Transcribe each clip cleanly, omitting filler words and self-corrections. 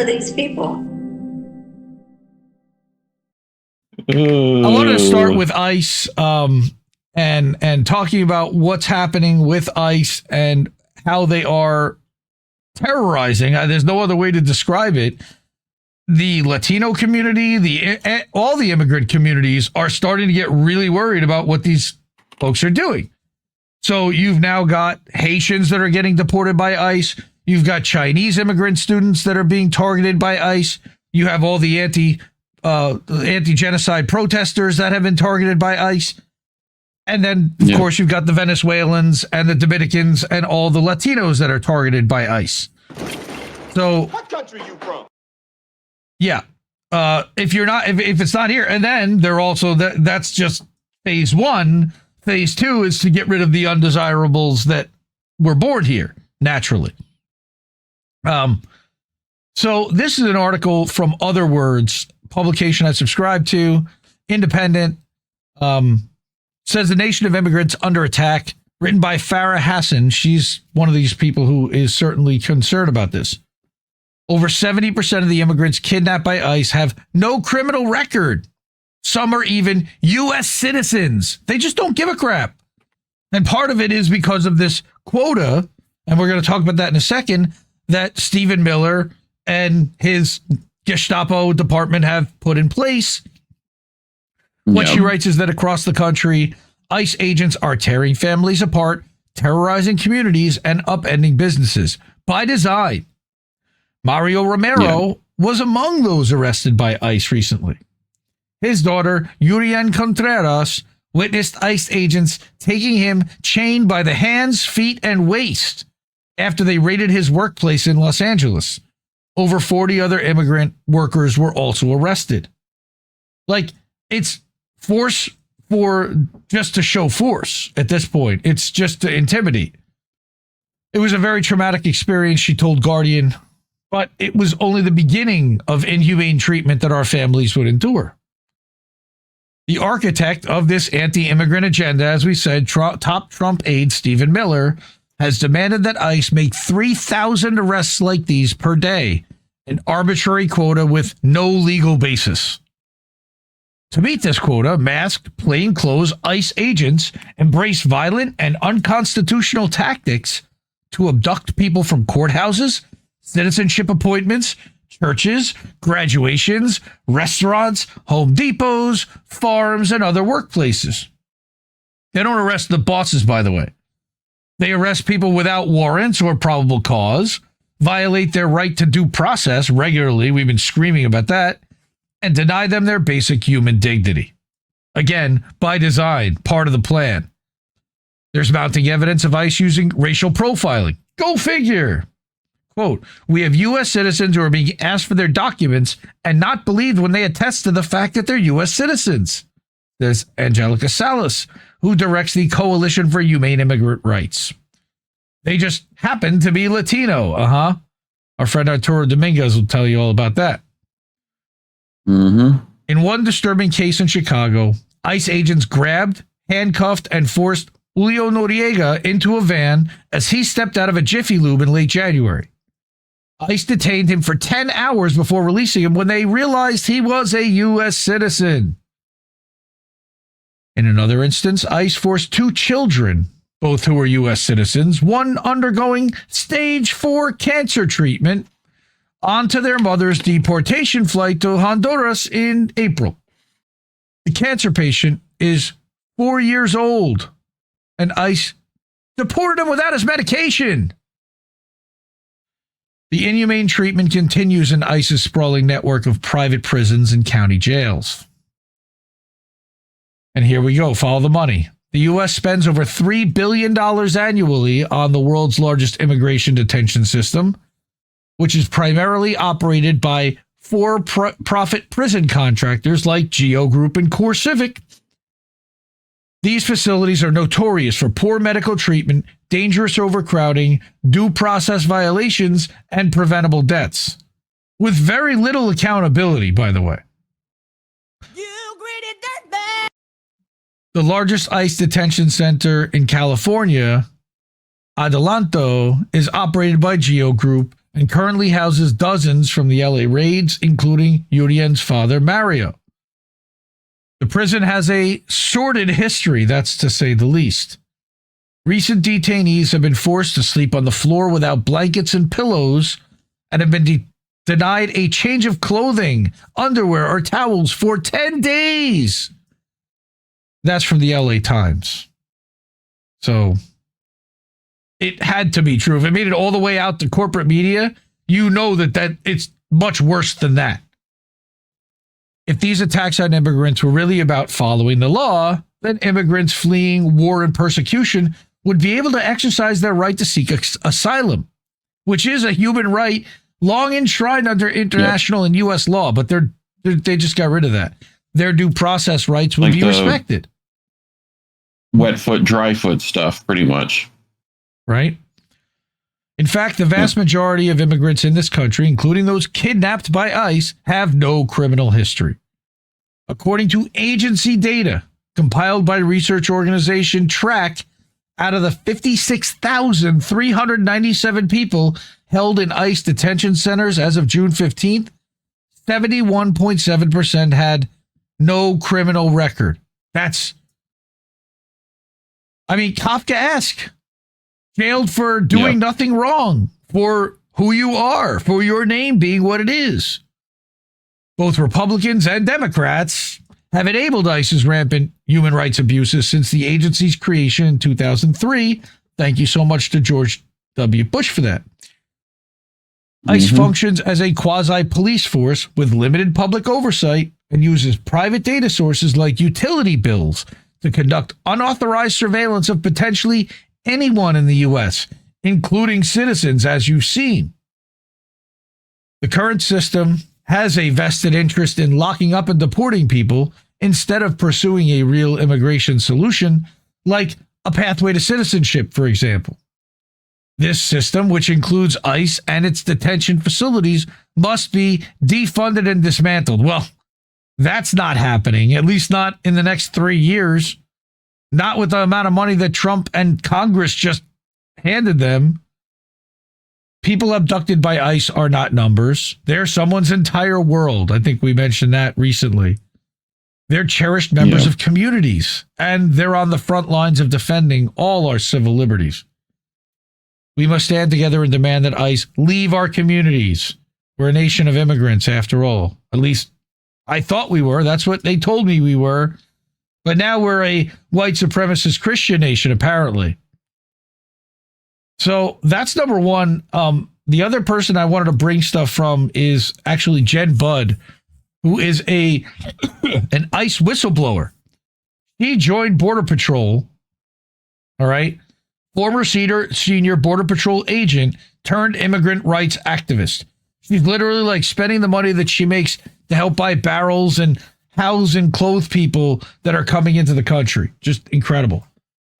are these people? I wanted to start with ICE and talking about what's happening with ICE and how they are terrorizing. There's no other way to describe it. The Latino community, all the immigrant communities are starting to get really worried about what these folks are doing. So you've now got Haitians that are getting deported by ICE. You've got Chinese immigrant students that are being targeted by ICE. You have all the anti-genocide protesters that have been targeted by ICE. And then, of course, you've got the Venezuelans and the Dominicans and all the Latinos that are targeted by ICE. So, what country you from? Yeah. If it's not here, and then they're also, that's just phase one. Phase two is to get rid of the undesirables that were born here naturally. So this is an article from OtherWords, publication I subscribe to, independent, says the nation of immigrants under attack, written by Farrah Hassen. She's one of these people who is certainly concerned about this. Over 70% of the immigrants kidnapped by ICE have no criminal record. Some are even U.S. citizens. They just don't give a crap. And part of it is because of this quota, and we're going to talk about that in a second, that Stephen Miller and his Gestapo department have put in place. What she writes is that across the country, ICE agents are tearing families apart, terrorizing communities, and upending businesses by design. Mario Romero was among those arrested by ICE recently. His daughter, Yurian Contreras, witnessed ICE agents taking him chained by the hands, feet, and waist after they raided his workplace in Los Angeles. Over 40 other immigrant workers were also arrested. Like, it's force for just to show force at this point. It's just to intimidate. It was a very traumatic experience, she told Guardian, but it was only the beginning of inhumane treatment that our families would endure. The architect of this anti-immigrant agenda, as we said, top Trump aide Stephen Miller, has demanded that ICE make 3,000 arrests like these per day, an arbitrary quota with no legal basis. To meet this quota, masked, plainclothes ICE agents embrace violent and unconstitutional tactics to abduct people from courthouses, citizenship appointments, churches, graduations, restaurants, Home Depots, farms, and other workplaces. They don't arrest the bosses, by the way. They arrest people without warrants or probable cause, violate their right to due process regularly, we've been screaming about that, and deny them their basic human dignity. Again, by design, part of the plan. There's mounting evidence of ICE using racial profiling. Go figure! Quote, we have U.S. citizens who are being asked for their documents and not believed when they attest to the fact that they're U.S. citizens. There's Angelica Salas, who directs the Coalition for Humane Immigrant Rights. They just happen to be Latino. Our friend Arturo Dominguez will tell you all about that. In one disturbing case in Chicago, ICE agents grabbed, handcuffed, and forced Julio Noriega into a van as he stepped out of a Jiffy Lube in late January. ICE detained him for 10 hours before releasing him when they realized he was a U.S. citizen. In another instance, ICE forced 2 children, both who were U.S. citizens, one undergoing stage 4 cancer treatment, onto their mother's deportation flight to Honduras in April. The cancer patient is 4 years old, and ICE deported him without his medication. The inhumane treatment continues in ICE's sprawling network of private prisons and county jails. And here we go, follow the money. The U.S. spends over $3 billion annually on the world's largest immigration detention system, which is primarily operated by for-profit prison contractors like Geo Group and CoreCivic. These facilities are notorious for poor medical treatment, dangerous overcrowding, due process violations, and preventable deaths. With very little accountability, by the way. You greedy dirtbag! The largest ICE detention center in California, Adelanto, is operated by Geo Group and currently houses dozens from the LA raids, including Urian's father, Mario. The prison has a sordid history, that's to say the least. Recent detainees have been forced to sleep on the floor without blankets and pillows and have been denied a change of clothing, underwear, or towels for 10 days. That's from the LA Times. So it had to be true. If it made it all the way out to corporate media, you know that it's much worse than that. If these attacks on immigrants were really about following the law, then immigrants fleeing war and persecution would be able to exercise their right to seek asylum, which is a human right long enshrined under international and U.S. law, but they just got rid of that. Their due process rights would be respected. Wet foot, dry foot stuff, pretty much. Right? In fact, the vast majority of immigrants in this country, including those kidnapped by ICE, have no criminal history. According to agency data compiled by research organization Track, out of the 56,397 people held in ICE detention centers as of June 15th, 71.7% had no criminal record. That's, Kafkaesque. Jailed for doing nothing wrong, for who you are, for your name being what it is. Both Republicans and Democrats have enabled ICE's rampant human rights abuses since the agency's creation in 2003. Thank you so much to George W. Bush for that. ICE functions as a quasi-police force with limited public oversight and uses private data sources like utility bills to conduct unauthorized surveillance of potentially anyone in the U.S., including citizens, as you've seen. The current system has a vested interest in locking up and deporting people instead of pursuing a real immigration solution, like a pathway to citizenship, for example. This system, which includes ICE and its detention facilities, must be defunded and dismantled. Well, that's not happening, at least not in the next 3 years. Not with the amount of money that Trump and Congress just handed them. People abducted by ICE are not numbers. They're someone's entire world. I think we mentioned that recently. They're cherished members of communities, and they're on the front lines of defending all our civil liberties. We must stand together and demand that ICE leave our communities. We're a nation of immigrants, after all. At least I thought we were. That's what they told me we were. But now we're a white supremacist Christian nation, apparently. So that's number one. The other person I wanted to bring stuff from is actually Jenn Budd, who is an ICE whistleblower. He joined Border Patrol, all right? Former senior Border Patrol agent turned immigrant rights activist. She's literally like spending the money that she makes to help buy barrels and house and clothe people that are coming into the country. Just incredible.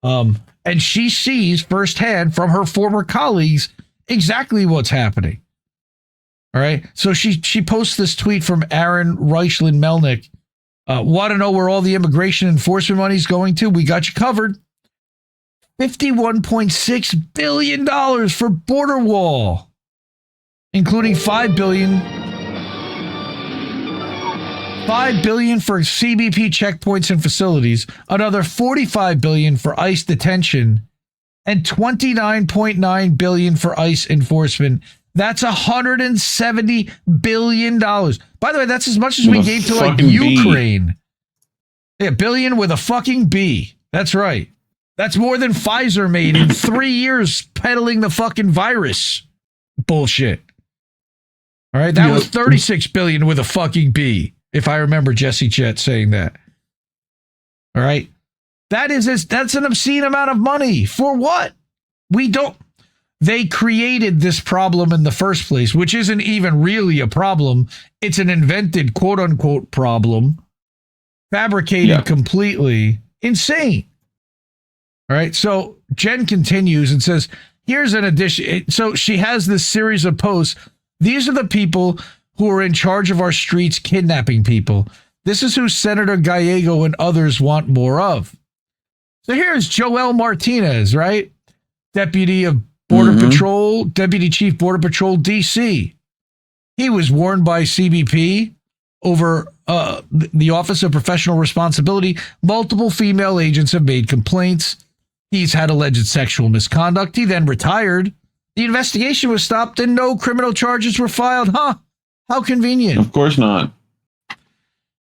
And she sees firsthand from her former colleagues exactly what's happening. All right. So she posts this tweet from Aaron Reichlin-Melnick. Want to know where all the immigration enforcement money is going to? We got you covered. $51.6 billion for border wall, including $5 billion for CBP checkpoints and facilities, another $45 billion for ICE detention, and $29.9 billion for ICE enforcement. That's $170 billion. By the way, that's as much as we gave to like Ukraine. Yeah, billion with a fucking B. That's right. That's more than Pfizer made in 3 years peddling the fucking virus. Bullshit. All right, that was $36 billion with a fucking B. If I remember Jesse Jett saying that. All right. That's an obscene amount of money. For what? They created this problem in the first place, which isn't even really a problem. It's an invented quote unquote problem. Fabricated completely. Insane. All right. So Jen continues and says, here's an addition. So she has this series of posts. These are the people who are in charge of our streets kidnapping people. This is who Senator Gallego and others want more of. So here's Joel Martinez, right? Deputy of Border Patrol, Deputy Chief Border Patrol, D.C. He was warned by CBP over the Office of Professional Responsibility. Multiple female agents have made complaints. He's had alleged sexual misconduct. He then retired. The investigation was stopped and no criminal charges were filed. Huh? How convenient. Of course not.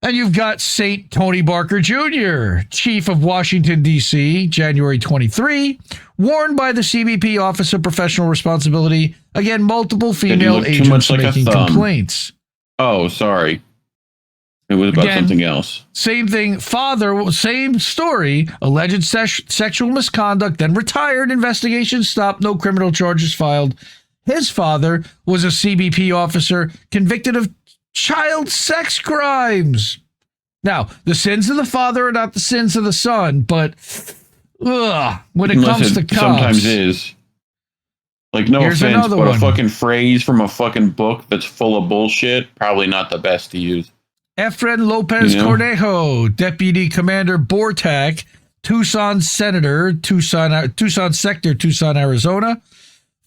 And you've got St. Tony Barker Jr., Chief of Washington, D.C., January 23, warned by the CBP Office of Professional Responsibility. Again, multiple female agents making complaints. Oh, sorry. It was about something else. Same thing. Father, same story. Alleged sexual misconduct, then retired. Investigation stopped. No criminal charges filed. His father was a CBP officer convicted of child sex crimes. Now, the sins of the father are not the sins of the son, but when it comes to cops, sometimes is. Like, no offense, but a fucking phrase from a fucking book that's full of bullshit, probably not the best to use. Efren Lopez Cornejo, Deputy Commander Bortak, Tucson Senator, Tucson Sector, Tucson, Arizona.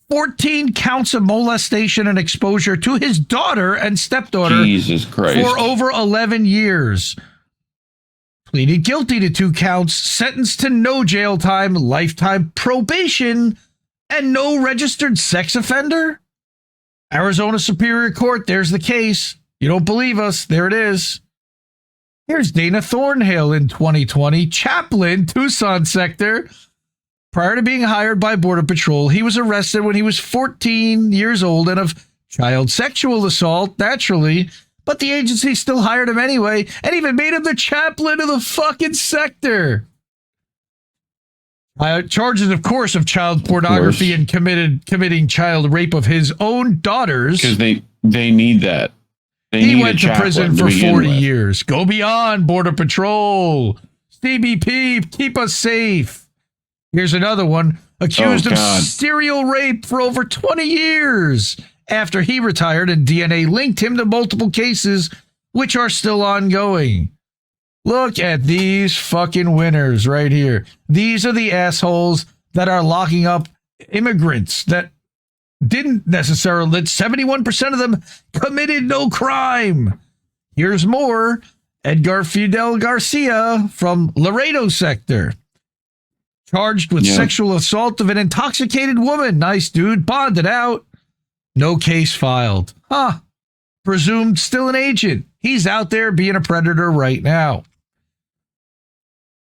14 counts of molestation and exposure to his daughter and stepdaughter Jesus Christ. For over 11 years. Pleaded guilty to 2 counts, sentenced to no jail time, lifetime probation, and no registered sex offender. Arizona Superior Court, there's the case. You don't believe us? There it is. Here's Dana Thornhill in 2020, chaplain, Tucson Sector. Prior to being hired by Border Patrol, he was arrested when he was 14 years old and of child sexual assault, naturally, but the agency still hired him anyway and even made him the chaplain of the fucking sector. Charges, of course, of child pornography and committing child rape of his own daughters. Because they need that. He went to prison for 40 years. Go beyond, Border Patrol. CBP, keep us safe. Here's another one, accused of serial rape for over 20 years after he retired and DNA linked him to multiple cases, which are still ongoing. Look at these fucking winners right here. These are the assholes that are locking up immigrants that didn't necessarily, 71% of them committed no crime. Here's more. Edgar Fidel Garcia from Laredo Sector. Charged with sexual assault of an intoxicated woman. Nice dude. Bonded out. No case filed. Huh. Presumed still an agent. He's out there being a predator right now.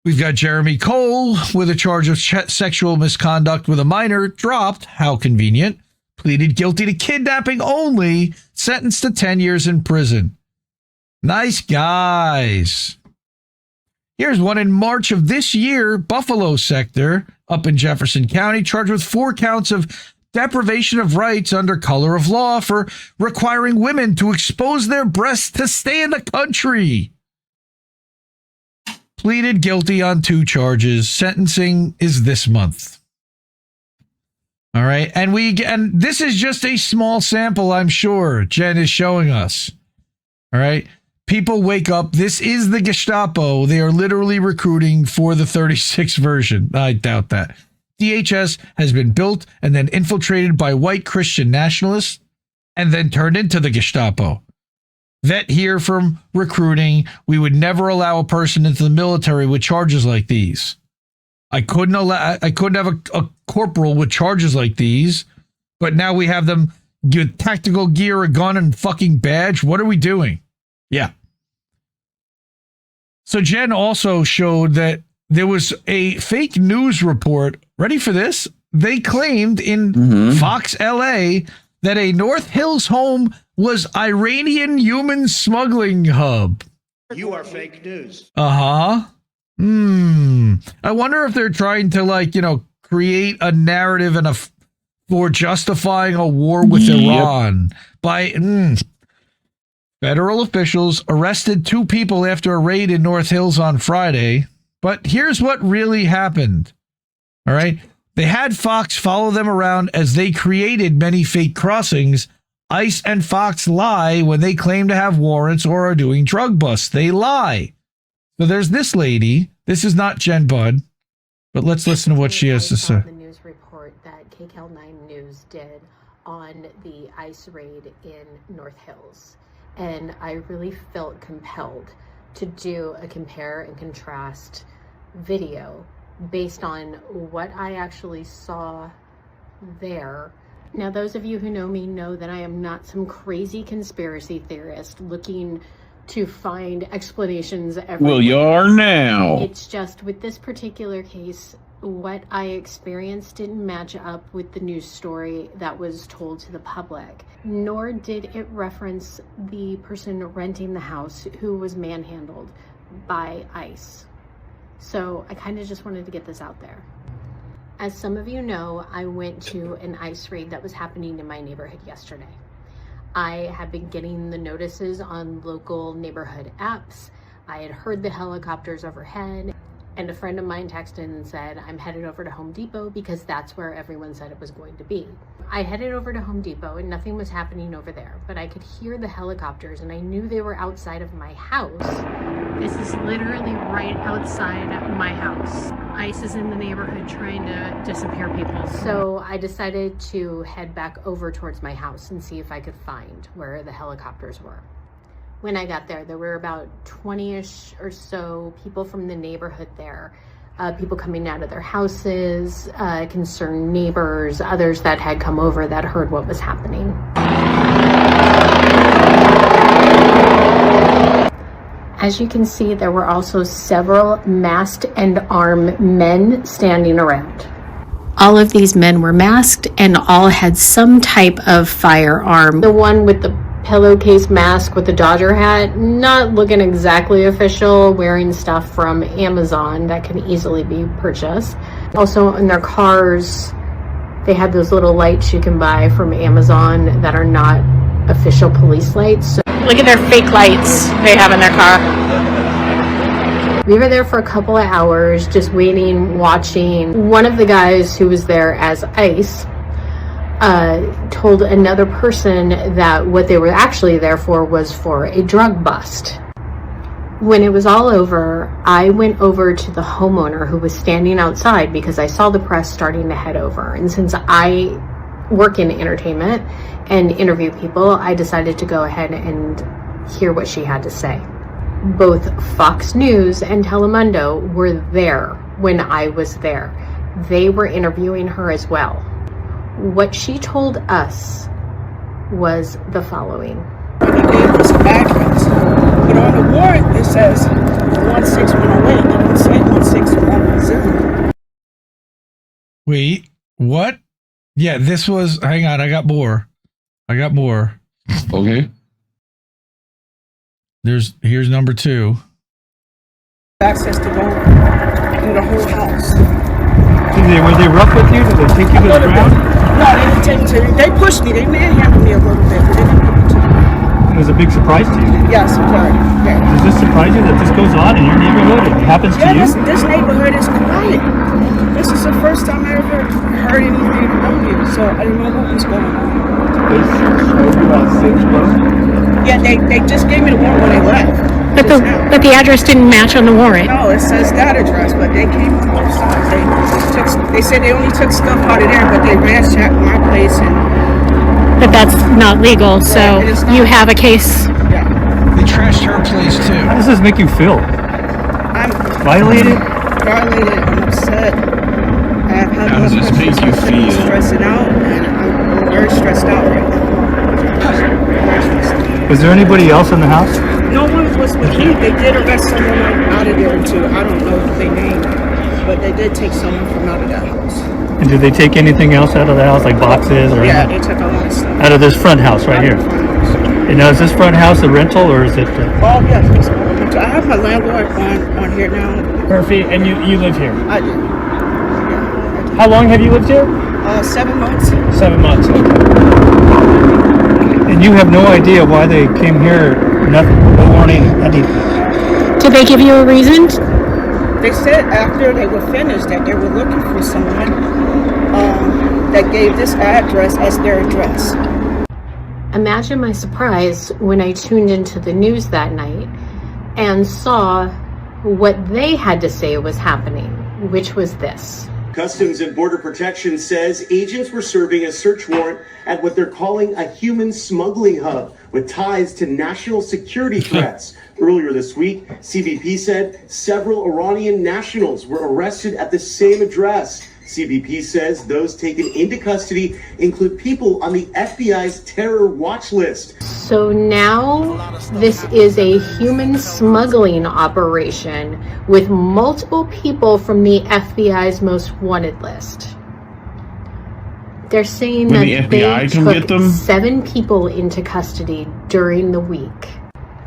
We've got Jeremy Cole with a charge of sexual misconduct with a minor. Dropped. How convenient. Pleaded guilty to kidnapping only. Sentenced to 10 years in prison. Nice guys. Here's one in March of this year, Buffalo Sector, up in Jefferson County, charged with 4 counts of deprivation of rights under color of law for requiring women to expose their breasts to stay in the country. Pleaded guilty on 2 charges. Sentencing is this month. All right. And this is just a small sample, I'm sure, Jen is showing us. All right. People wake up. This is the Gestapo. They are literally recruiting for the 36 version. I doubt that. DHS has been built and then infiltrated by white Christian nationalists and then turned into the Gestapo. Vet here from recruiting. We would never allow a person into the military with charges like these. I couldn't have a corporal with charges like these, but now we have them with tactical gear, a gun, and fucking badge. What are we doing? Yeah. So Jen also showed that there was a fake news report. Ready for this? They claimed in Fox LA that a North Hills home was Iranian human smuggling hub. You are fake news. I wonder if they're trying to create a narrative and for justifying a war with Iran by federal officials arrested 2 people after a raid in North Hills on Friday. But here's what really happened. All right. They had Fox follow them around as they created many fake crossings. ICE and Fox lie when they claim to have warrants or are doing drug busts. They lie. So there's this lady. This is not Jenn Budd, but let's listen to what she has to say. The news report that KCAL9 News did on the ICE raid in North Hills. And I really felt compelled to do a compare and contrast video based on what I actually saw there. Now, those of you who know me know that I am not some crazy conspiracy theorist looking to find explanations everywhere. Well, you are now. It's just with this particular case, what I experienced didn't match up with the news story that was told to the public, nor did it reference the person renting the house who was manhandled by ICE. So I kind of just wanted to get this out there. As some of you know, I went to an ICE raid that was happening in my neighborhood yesterday. I had been getting the notices on local neighborhood apps. I had heard the helicopters overhead, and a friend of mine texted and said, I'm headed over to Home Depot because that's where everyone said it was going to be. I headed over to Home Depot and nothing was happening over there, but I could hear the helicopters and I knew they were outside of my house. This is literally right outside my house. ICE is in the neighborhood trying to disappear people. So I decided to head back over towards my house and see if I could find where the helicopters were. When I got there, there were about 20-ish or so people from the neighborhood there. People coming out of their houses, concerned neighbors, others that had come over that heard what was happening. As you can see, there were also several masked and armed men standing around. All of these men were masked and all had some type of firearm. The one with the pillowcase mask with the Dodger hat, not looking exactly official, wearing stuff from Amazon that can easily be purchased. Also in their cars, they had those little lights you can buy from Amazon that are not official police lights. So look at their fake lights they have in their car. We were there for a couple of hours just waiting, watching. One of the guys who was there as ICE told another person that what they were actually there for was for a drug bust. When it was all over, I went over to the homeowner who was standing outside because I saw the press starting to head over. And since I work in entertainment and interview people, I decided to go ahead and hear what she had to say. Both Fox News and Telemundo were there when I was there. They were interviewing her as well. What she told us was the following. He gave us some address. But on the warrant, it says 16108. It don't say 16110. Wait, what? Yeah, this was, hang on, I got more. Okay. Here's number 2. Access to go through the whole house. Were they rough with you? Did they take you to the ground? No, they didn't take me to me. They pushed me. They manhandled me a little bit, but they didn't put me to me. It was a big surprise to you. Yes, it was. Yeah. Does this surprise you that this goes on in your neighborhood? It happens to you? This neighborhood is quiet. This is the first time I ever heard anything about you, so I didn't know what was going on. They showed you about 6 months? Yeah, they just gave me the warrant when they left. But the address didn't match on the warrant. No, it says that address, but they came from both sides. They said they only took stuff out of there, but they ransacked my place. But that's not legal, so you have a case. Yeah. They trashed her place too. How does this make you feel? I'm Violated? I'm upset. How does this make you feel? Stressing out, and I'm very stressed out right now. Very stressed out. Was there anybody else in the house? No one was with me. They did arrest someone out of there too. I don't know their name, but they did take someone from out of that house. And did they take anything else out of the house, like boxes or Yeah, anything? they took a lot of stuff. Out of this front house right here? And now is this front house a rental or is it? Oh yes, I have my landlord on here now. Murphy, and you live here? I do. Yeah. How long have you lived here? 7 months. 7 months. And you have no idea why they came here, nothing, no warning, anything. Did they give you a reason? They said after they were finished that they were looking for someone that gave this address as their address. Imagine my surprise when I tuned into the news that night and saw what they had to say was happening, which was this. Customs and Border Protection says agents were serving a search warrant at what they're calling a human smuggling hub with ties to national security threats. Earlier this week, CBP said several Iranian nationals were arrested at the same address. CBP says those taken into custody include people on the FBI's terror watch list. So now this is a human smuggling operation with multiple people from the FBI's most wanted list. They're saying that they took 7 people into custody during the week.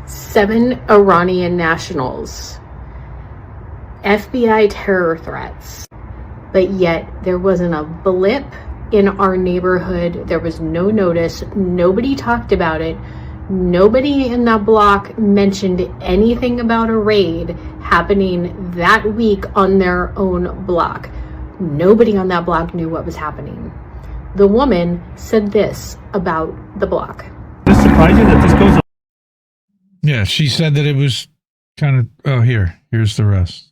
7 Iranian nationals. FBI terror threats. But yet there wasn't a blip in our neighborhood. There was no notice. Nobody talked about it. Nobody in that block mentioned anything about a raid happening that week on their own block. Nobody on that block knew what was happening. The woman said this about the block. Does it surprise you that this goes on? Yeah, she said that it was kind of, oh, here's the rest.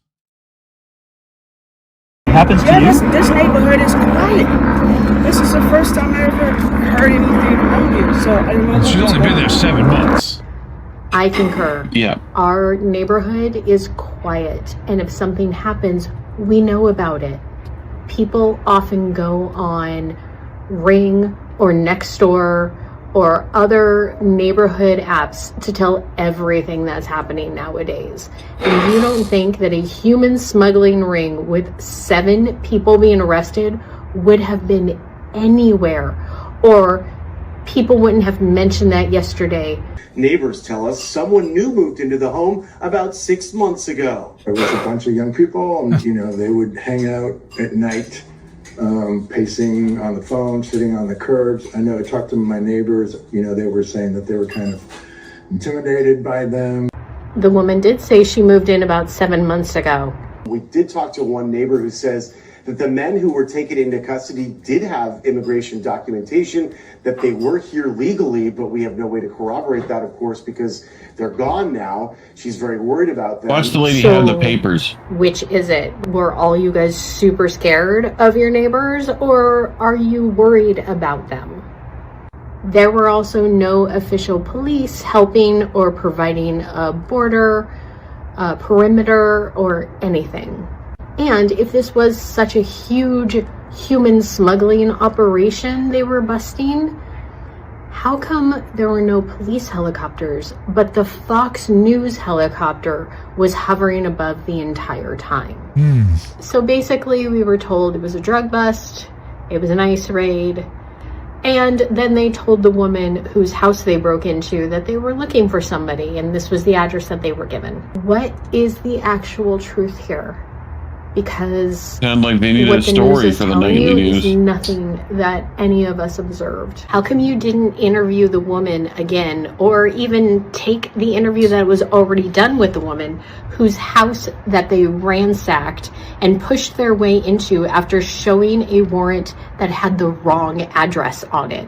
Happens to you? This neighborhood is quiet. This is the first time I ever heard anything around here. So I don't know. She's only been there 7 months. I concur. Yeah. Our neighborhood is quiet, and if something happens, we know about it. People often go on Ring or Nextdoor or other neighborhood apps to tell everything that's happening nowadays. And you don't think that a human smuggling ring with 7 people being arrested would have been anywhere, or people wouldn't have mentioned that yesterday. Neighbors tell us someone new moved into the home about 6 months ago. There was a bunch of young people, and they would hang out at night, pacing on the phone, sitting on the curbs. I know I talked to my neighbors, they were saying that they were kind of intimidated by them. The woman did say she moved in about 7 months ago. We did talk to one neighbor who says that the men who were taken into custody did have immigration documentation, that they were here legally, but we have no way to corroborate that, of course, because they're gone now. She's very worried about them. Watch the lady have the papers. Which is it? Were all you guys super scared of your neighbors, or are you worried about them? There were also no official police helping or providing a border, perimeter, or anything. And if this was such a huge human smuggling operation they were busting, how come there were no police helicopters, but the Fox News helicopter was hovering above the entire time? So basically, we were told it was a drug bust, it was an ICE raid, and then they told the woman whose house they broke into that they were looking for somebody, and this was the address that they were given. What is the actual truth here? Because sound like they needed a story for the nightly news. Is nothing that any of us observed. How come you didn't interview the woman again, or even take the interview that was already done with the woman whose house that they ransacked and pushed their way into after showing a warrant that had the wrong address on it?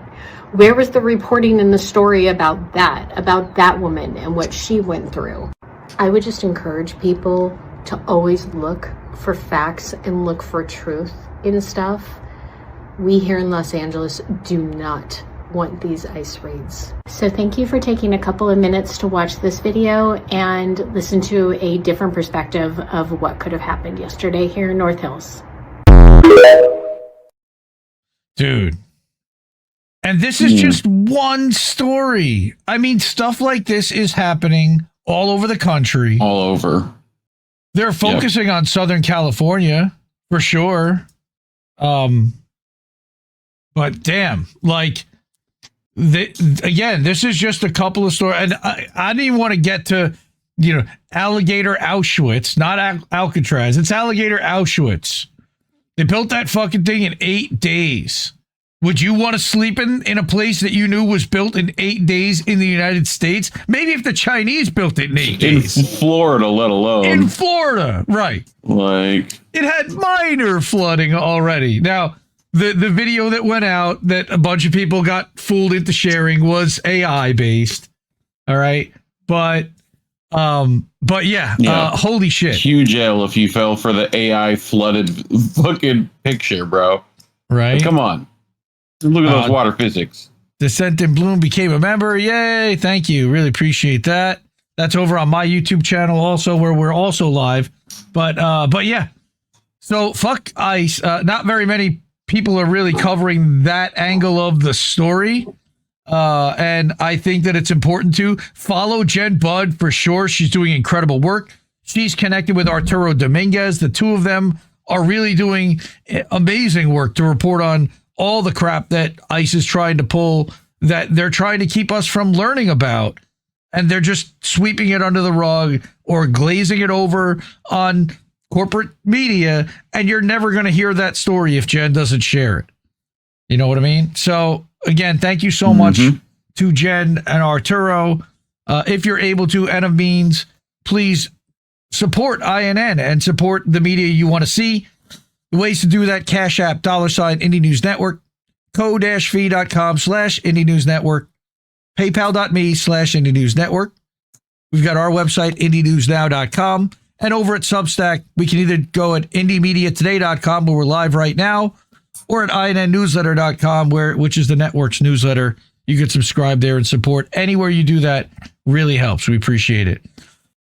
Where was the reporting in the story about that woman and what she went through? I would just encourage people to always look for facts and look for truth in stuff. We here in Los Angeles do not want these ICE raids. So thank you for taking a couple of minutes to watch this video and listen to a different perspective of what could have happened yesterday here in North Hills. Dude. And this is just one story. I mean, stuff like this is happening all over the country. All over. They're focusing on Southern California for sure. But damn, like, again, this is just a couple of stories. And I didn't even want to get to, Alligator Auschwitz, not Alcatraz. It's Alligator Auschwitz. They built that fucking thing in 8 days. Would you want to sleep in a place that you knew was built in 8 days in the United States? Maybe if the Chinese built it in 8 days. In Florida, let alone. In Florida, right. Like. It had minor flooding already. Now, the video that went out that a bunch of people got fooled into sharing was AI based. All right. But But yeah, holy shit. Huge L if you fell for the AI flooded fucking picture, bro. Right? Like, come on. Look at those water physics. Descent in Bloom became a member. Yay. Thank you. Really appreciate that. That's over on my YouTube channel also, where we're also live. But yeah. So fuck ICE. Not very many people are really covering that angle of the story. And I think that it's important to follow Jenn Budd for sure. She's doing incredible work. She's connected with Arturo Dominguez. The two of them are really doing amazing work to report on all the crap that ICE is trying to pull, that they're trying to keep us from learning about. And they're just sweeping it under the rug or glazing it over on corporate media. And you're never going to hear that story if Jenn doesn't share it. You know what I mean? So again, thank you so much to Jenn and Arturo. If you're able to and of means, please support INN and support the media you want to see. The ways to do that: Cash App, $ Indie News Network, ko-fi.com/Indie News Network, paypal.me/Indie News Network. We've got our website, indienewsnow.com. And over at Substack, we can either go at indiemediatoday.com, where we're live right now, or at INNnewsletter.com, which is the network's newsletter. You can subscribe there and support. Anywhere you do that really helps. We appreciate it.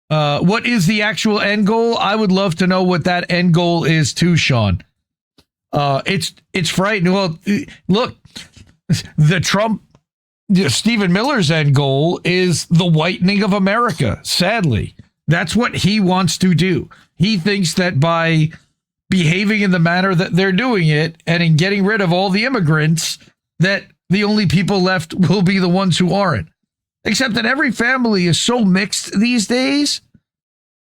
What is the actual end goal? I would love to know what that end goal is too, Sean. It's frightening. Well, look, the Trump, Stephen Miller's end goal is the whitening of America. Sadly, that's what he wants to do. He thinks that by behaving in the manner that they're doing it and in getting rid of all the immigrants, that the only people left will be the ones who aren't. Except that every family is so mixed these days.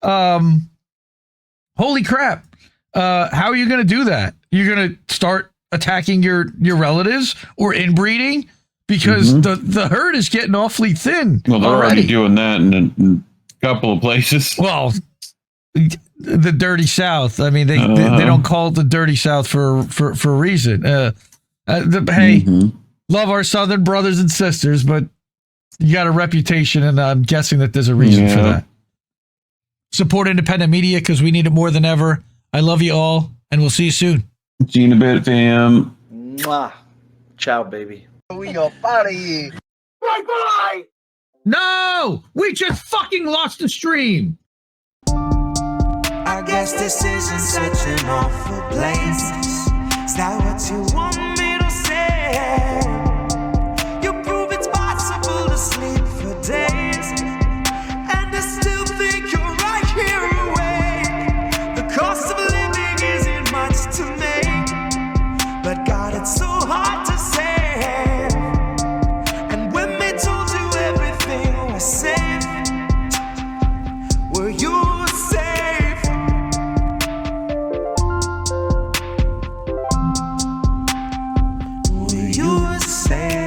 Holy crap. How are you going to do that? You're going to start attacking your relatives or inbreeding? Because the herd is getting awfully thin. Well, they're already doing that in a couple of places. Well, the dirty South. I mean, they don't call it the dirty South for a reason. Hey, love our Southern brothers and sisters, but you got a reputation, and I'm guessing that there's a reason for that. Support independent media because we need it more than ever. I love you all, and we'll see you soon. See you in a bit, fam. Mwah. Ciao, baby. We go party. Bye-bye! No! We just fucking lost the stream! I guess this isn't such an awful place. Is that what you want me to say? You prove it's possible to sleep for days, and I still think you're right here awake. The cost of living isn't much to make, but God, it's so hard to say. And when they told you everything was safe, were you safe? Were you safe?